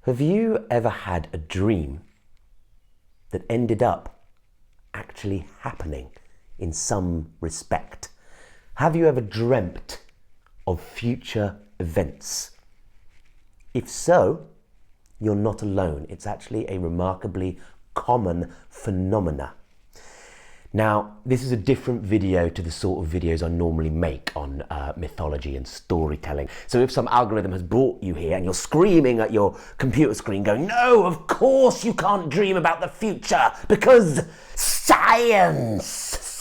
Have you ever had a dream that ended up actually happening in some respect? Have you ever dreamt of future events? If so, you're not alone. It's actually a remarkably common phenomena. Now, this is a different video to the sort of videos I normally make on mythology and storytelling. So if some algorithm has brought you here and you're screaming at your computer screen going, no, of course you can't dream about the future because science.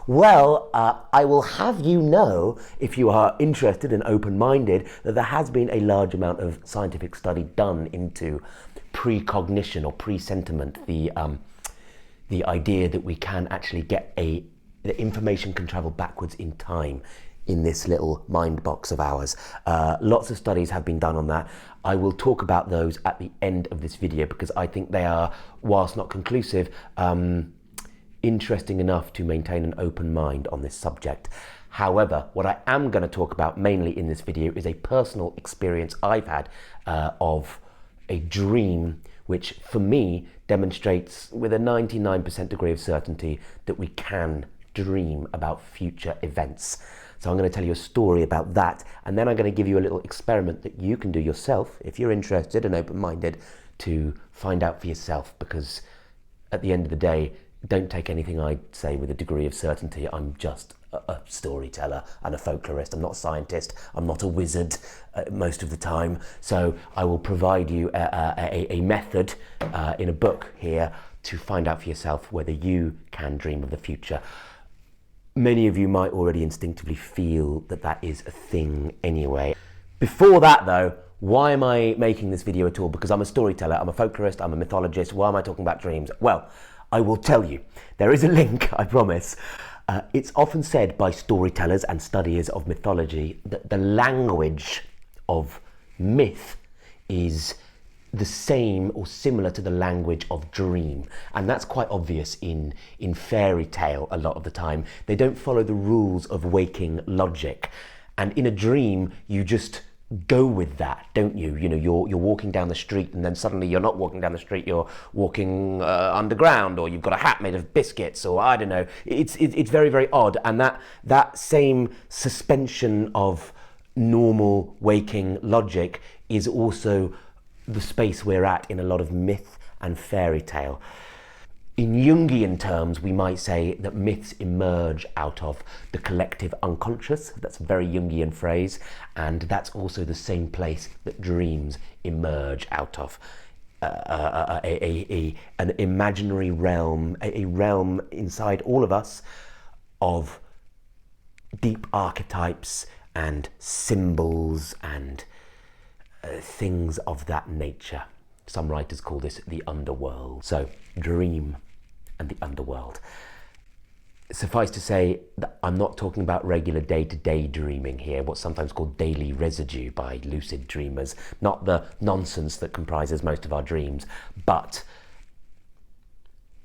Well, I will have you know, if you are interested and open-minded, that there has been a large amount of scientific study done into precognition or presentiment, the idea that we can actually get the information can travel backwards in time in this little mind box of ours. Lots of studies have been done on that. I will talk about those at the end of this video because I think they are, whilst not conclusive, interesting enough to maintain an open mind on this subject. However, what I am going to talk about mainly in this video is a personal experience I've had of a dream which for me demonstrates with a 99% degree of certainty that we can dream about future events. So I'm going to tell you a story about that, and then I'm going to give you a little experiment that you can do yourself if you're interested and open-minded to find out for yourself, because at the end of the day, don't take anything I say with a degree of certainty. I'm just a storyteller and a folklorist. I'm not a scientist. I'm not a wizard most of the time. So I will provide you a method in a book here to find out for yourself whether you can dream of the future. Many of you might already instinctively feel that that is a thing anyway. Before that though, why am I making this video at all? Because I'm a storyteller, I'm a folklorist, I'm a mythologist. Why am I talking about dreams? Well, I will tell you. There is a link, I promise. It's often said by storytellers and studiers of mythology that the language of myth is the same or similar to the language of dream. And that's quite obvious in fairy tale a lot of the time. They don't follow the rules of waking logic. And in a dream, you just go with that, don't you? You know, you're walking down the street and then suddenly you're not walking down the street, you're walking underground, or you've got a hat made of biscuits, or I don't know. It's very, very odd. And that same suspension of normal waking logic is also the space we're at in a lot of myth and fairy tale. In Jungian terms, we might say that myths emerge out of the collective unconscious. That's a very Jungian phrase, and that's also the same place that dreams emerge out of. An imaginary realm, a realm inside all of us of deep archetypes and symbols and things of that nature. Some writers call this the underworld. So, dream and the underworld. Suffice to say that I'm not talking about regular day-to-day dreaming here, what's sometimes called daily residue by lucid dreamers, not the nonsense that comprises most of our dreams, but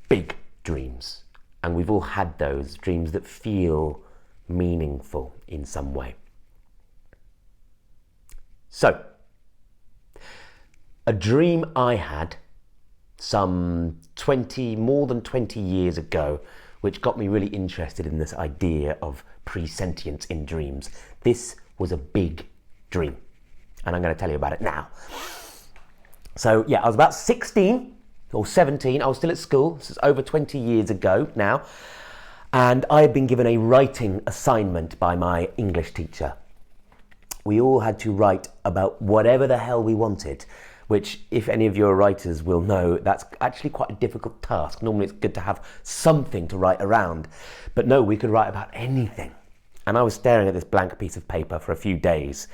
big dreams. And we've all had those dreams that feel meaningful in some way. So, a dream I had some more than 20 years ago, which got me really interested in this idea of presentience in dreams. This was a big dream, and I'm going to tell you about it now. So yeah, I was about 16 or 17. I was still at school. This is over 20 years ago now, and I had been given a writing assignment by my English teacher. We all had to write about whatever the hell we wanted, which, if any of your writers will know, that's actually quite a difficult task. Normally it's good to have something to write around, but no, we could write about anything. And I was staring at this blank piece of paper for a few days.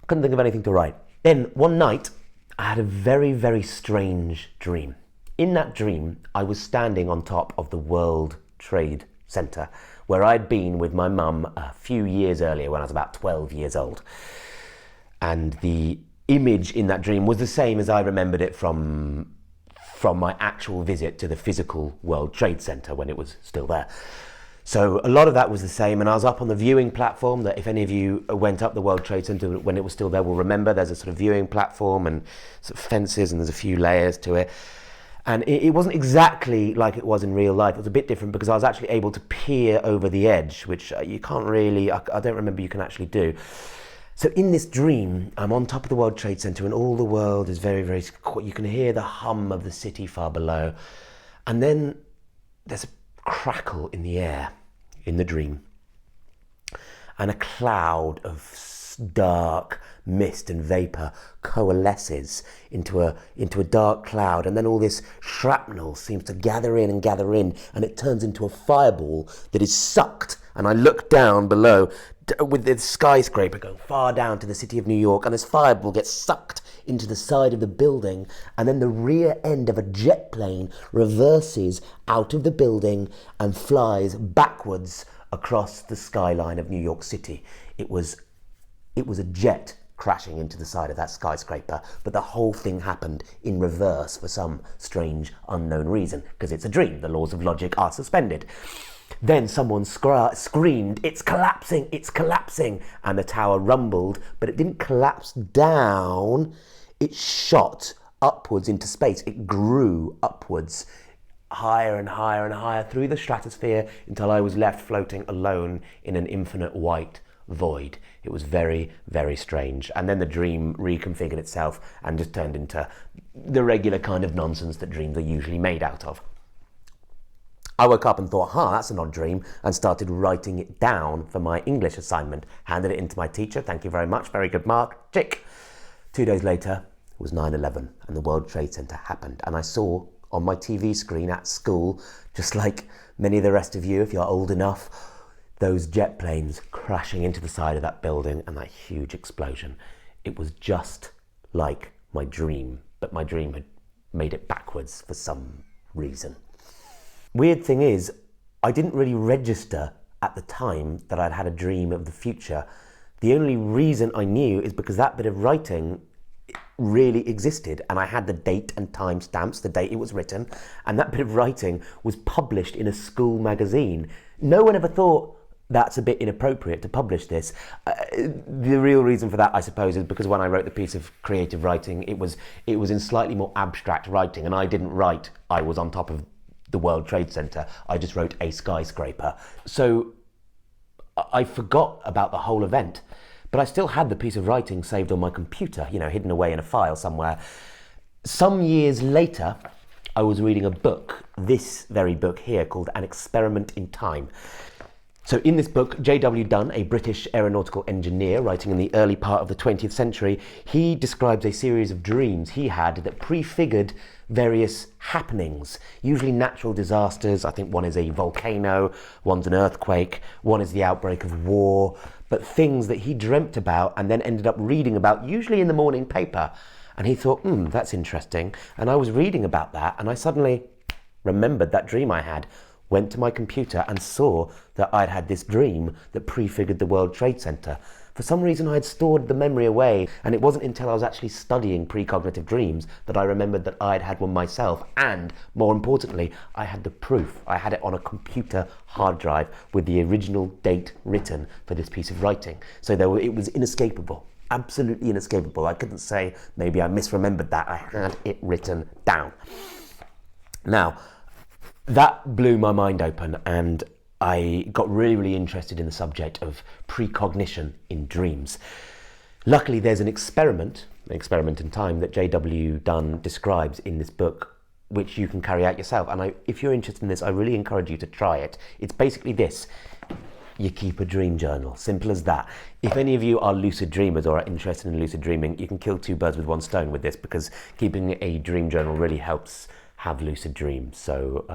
Couldn't think of anything to write. Then one night, I had a very, very strange dream. In that dream, I was standing on top of the World Trade Center, where I'd been with my mum a few years earlier when I was about 12 years old. And the image in that dream was the same as I remembered it from my actual visit to the physical World Trade Center when it was still there. So a lot of that was the same, and I was up on the viewing platform that if any of you went up the World Trade Center when it was still there will remember there's a sort of viewing platform and sort of fences and there's a few layers to it. And it wasn't exactly like it was in real life. It was a bit different because I was actually able to peer over the edge, which you can't really, I don't remember you can actually do. So in this dream, I'm on top of the World Trade Center and all the world is very, very, you can hear the hum of the city far below. And then there's a crackle in the air in the dream. And a cloud of dark mist and vapor coalesces into a dark cloud, and then all this shrapnel seems to gather in, and it turns into a fireball that is sucked. And I look down below with the skyscraper going far down to the city of New York, and this fireball gets sucked into the side of the building, and then the rear end of a jet plane reverses out of the building and flies backwards across the skyline of New York City. It was a jet crashing into the side of that skyscraper, but the whole thing happened in reverse for some strange unknown reason, because it's a dream. The laws of logic are suspended. Then someone screamed, "It's collapsing, it's collapsing," and the tower rumbled, but it didn't collapse down. It shot upwards into space. It grew upwards, higher and higher and higher through the stratosphere until I was left floating alone in an infinite white void. It was very, very strange. And then the dream reconfigured itself and just turned into the regular kind of nonsense that dreams are usually made out of. I woke up and thought, that's an odd dream, and started writing it down for my English assignment. Handed it in to my teacher. Thank you very much. Very good mark. Tick. 2 days later was 9/11 and the World Trade Center happened. And I saw on my TV screen at school, just like many of the rest of you, if you're old enough, those jet planes crashing into the side of that building and that huge explosion. It was just like my dream, but my dream had made it backwards for some reason. Weird thing is, I didn't really register at the time that I'd had a dream of the future. The only reason I knew is because that bit of writing really existed, and I had the date and time stamps, the date it was written, and that bit of writing was published in a school magazine. No one ever thought, that's a bit inappropriate to publish this. The real reason for that, I suppose, is because when I wrote the piece of creative writing, it was in slightly more abstract writing, and I didn't write I was on top of the World Trade Center. I just wrote a skyscraper. So I forgot about the whole event, but I still had the piece of writing saved on my computer, hidden away in a file somewhere. Some years later, I was reading a book, this very book here, called An Experiment in Time. So in this book, J.W. Dunne, a British aeronautical engineer writing in the early part of the 20th century, he describes a series of dreams he had that prefigured various happenings, usually natural disasters. I think one is a volcano, one's an earthquake, one is the outbreak of war, but things that he dreamt about and then ended up reading about, usually in the morning paper. And he thought, that's interesting. And I was reading about that, and I suddenly remembered that dream I had, went to my computer and saw that I'd had this dream that prefigured the World Trade Center. For some reason, I had stored the memory away, and it wasn't until I was actually studying precognitive dreams that I remembered that I'd had one myself, and more importantly, I had the proof. I had it on a computer hard drive with the original date written for this piece of writing. So it was inescapable, absolutely inescapable. I couldn't say, maybe I misremembered that. I had it written down. Now, that blew my mind open, and I got really, really interested in the subject of precognition in dreams. Luckily, there's an experiment in time that J.W. Dunne describes in this book, which you can carry out yourself. And if you're interested in this, I really encourage you to try it. It's basically this. You keep a dream journal. Simple as that. If any of you are lucid dreamers or are interested in lucid dreaming, you can kill 2 birds with 1 stone with this, because keeping a dream journal really helps have lucid dreams. So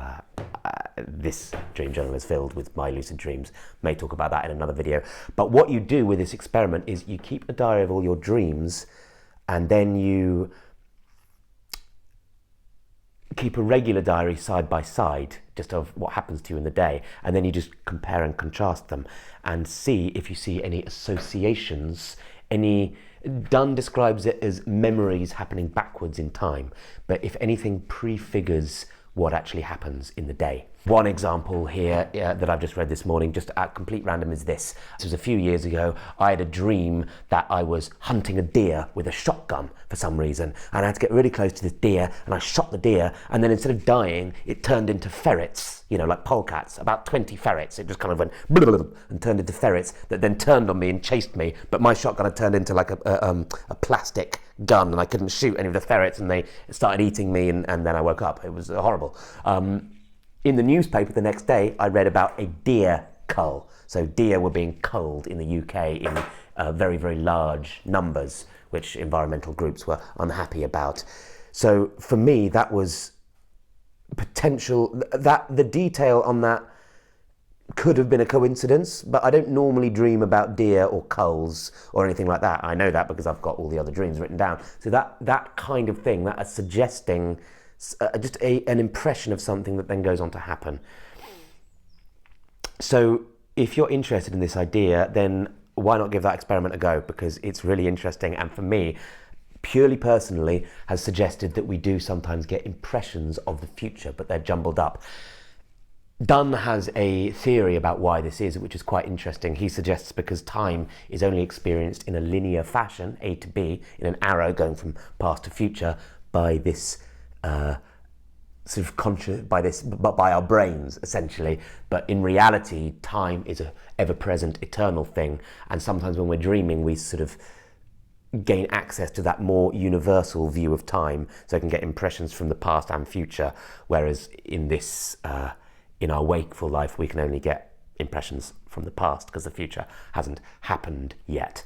this dream journal is filled with my lucid dreams. May talk about that in another video. But what you do with this experiment is you keep a diary of all your dreams, and then you keep a regular diary side by side, just of what happens to you in the day, and then you just compare and contrast them and see if you see any associations, Dunne describes it as memories happening backwards in time, but if anything prefigures what actually happens in the day. One example here that I've just read this morning, just at complete random, is this. This was a few years ago. I had a dream that I was hunting a deer with a shotgun for some reason, and I had to get really close to this deer, and I shot the deer, and then instead of dying, it turned into ferrets, you know, like polecats, about 20 ferrets. It just kind of went and turned into ferrets that then turned on me and chased me, but my shotgun had turned into like a plastic gun, and I couldn't shoot any of the ferrets, and they started eating me, and then I woke up. It was horrible. In the newspaper the next day, I read about a deer cull. So deer were being culled in the UK in very, very large numbers, which environmental groups were unhappy about. So for me, that was potential, that the detail on that could have been a coincidence, but I don't normally dream about deer or culls or anything like that. I know that because I've got all the other dreams written down. So that kind of thing, that is suggesting just an impression of something that then goes on to happen. So if you're interested in this idea, then why not give that experiment a go? Because it's really interesting, and for me, purely personally, has suggested that we do sometimes get impressions of the future, but they're jumbled up. Dunne has a theory about why this is, which is quite interesting. He suggests because time is only experienced in a linear fashion, A to B, in an arrow going from past to future, by this sort of conscious, by our brains essentially, but in reality time is a ever-present eternal thing, and sometimes when we're dreaming we sort of gain access to that more universal view of time, so we can get impressions from the past and future, whereas in this in our wakeful life we can only get impressions from the past because the future hasn't happened yet.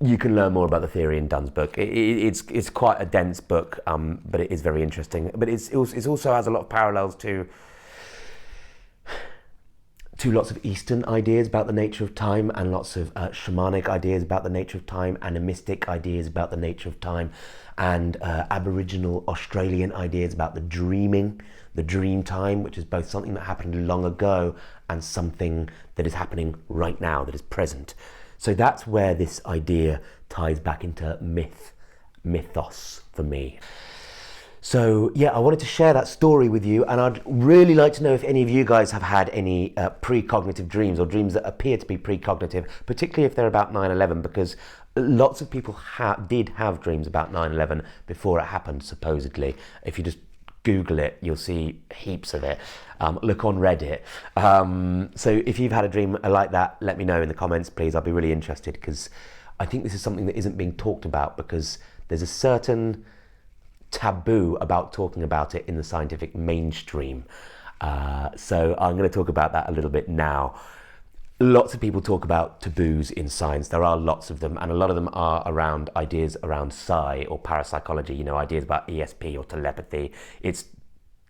You can learn more about the theory in Dunne's book. It's quite a dense book, but it is very interesting. But it also has a lot of parallels to lots of Eastern ideas about the nature of time, and lots of shamanic ideas about the nature of time, animistic ideas about the nature of time, and Aboriginal Australian ideas about the dream time, which is both something that happened long ago and something that is happening right now, that is present. So that's where this idea ties back into mythos for me. So yeah, I wanted to share that story with you, and I'd really like to know if any of you guys have had any precognitive dreams, or dreams that appear to be precognitive, particularly if they're about 9/11, because lots of people did have dreams about 9/11 before it happened, supposedly. If you just Google it, you'll see heaps of it. Look on Reddit. So if you've had a dream like that, let me know in the comments, please. I'll be really interested, because I think this is something that isn't being talked about, because there's a certain taboo about talking about it in the scientific mainstream. So I'm going to talk about that a little bit now. Lots of people talk about taboos in science. There are lots of them, and a lot of them are around ideas around psi or parapsychology, you know, ideas about ESP or telepathy. It's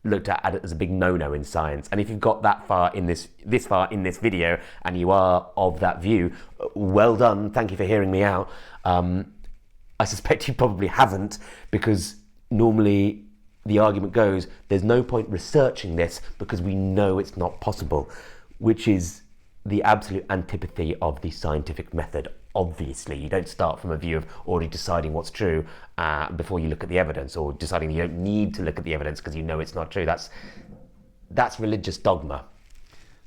looked at as a big no-no in science. And if you've got that far in this far in this video and you are of that view, well done. Thank you for hearing me out. I suspect you probably haven't, because normally the argument goes there's no point researching this because we know it's not possible, which is the absolute antipathy of the scientific method. Obviously, you don't start from a view of already deciding what's true before you look at the evidence, or deciding you don't need to look at the evidence because you know it's not true. That's religious dogma.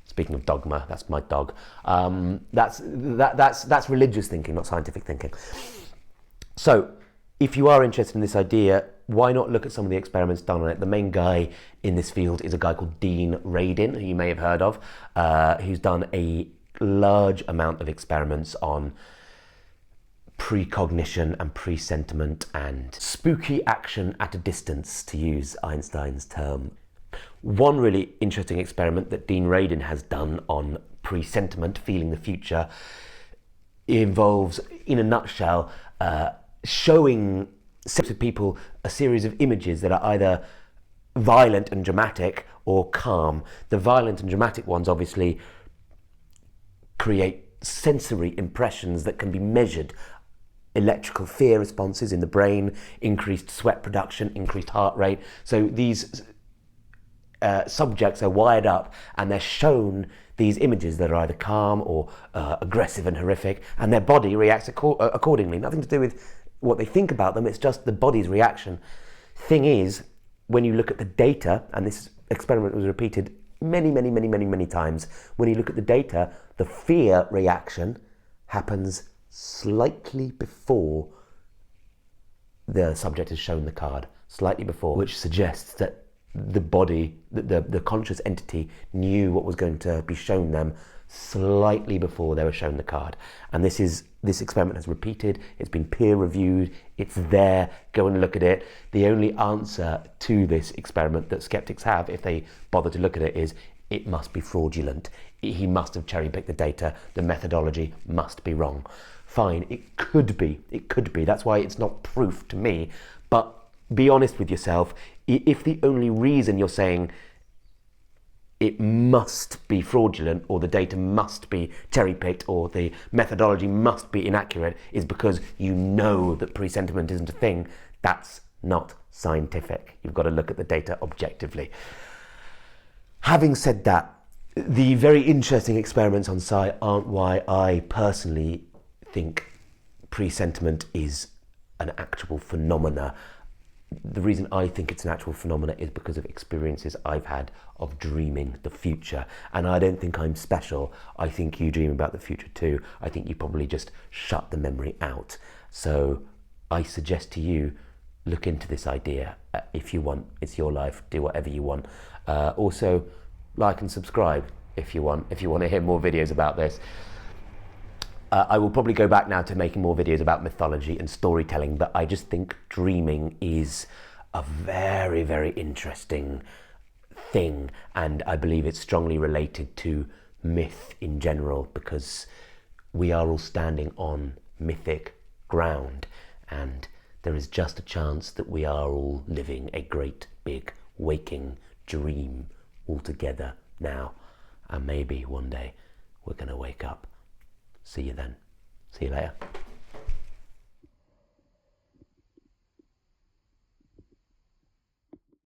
Speaking of dogma, that's my dog. That's religious thinking, not scientific thinking. So, if you are interested in this idea, why not look at some of the experiments done on it? The main guy in this field is a guy called Dean Radin, who you may have heard of, who's done a large amount of experiments on precognition and presentiment and spooky action at a distance, to use Einstein's term. One really interesting experiment that Dean Radin has done on presentiment, feeling the future, involves, in a nutshell, showing to people a series of images that are either violent and dramatic or calm. The violent and dramatic ones obviously create sensory impressions that can be measured. Electrical fear responses in the brain, increased sweat production, increased heart rate. So these subjects are wired up, and they're shown these images that are either calm or aggressive and horrific, and their body reacts accordingly. Nothing to do with what they think about them, it's just the body's reaction. Thing is, when you look at the data, and this experiment was repeated many times, when you look at the data, the fear reaction happens slightly before the subject is shown the card, slightly before, which suggests that the body, the conscious entity knew what was going to be shown them slightly before they were shown the card. And this experiment has repeated, it's been peer reviewed, it's there, go and look at it. The only answer to this experiment that skeptics have, if they bother to look at it, is it must be fraudulent. He must have cherry-picked the data, the methodology must be wrong. Fine, it could be, that's why it's not proof to me, but be honest with yourself. If the only reason you're saying it must be fraudulent, or the data must be cherry-picked, or the methodology must be inaccurate, is because you know that presentiment isn't a thing, that's not scientific. You've got to look at the data objectively. Having said that, the very interesting experiments on Psi aren't why I personally think presentiment is an actual phenomena. The reason I think it's an actual phenomena is because of experiences I've had of dreaming the future. And I don't think I'm special. I think you dream about the future too. I think you probably just shut the memory out. So I suggest to you, look into this idea if you want. It's your life, do whatever you want. Also, like and subscribe if you want to hear more videos about this. I will probably go back now to making more videos about mythology and storytelling, but I just think dreaming is a very interesting thing, and I believe it's strongly related to myth in general, because we are all standing on mythic ground, and there is just a chance that we are all living a great big waking dream all together now, and maybe one day we're going to wake up. See you then. See you later.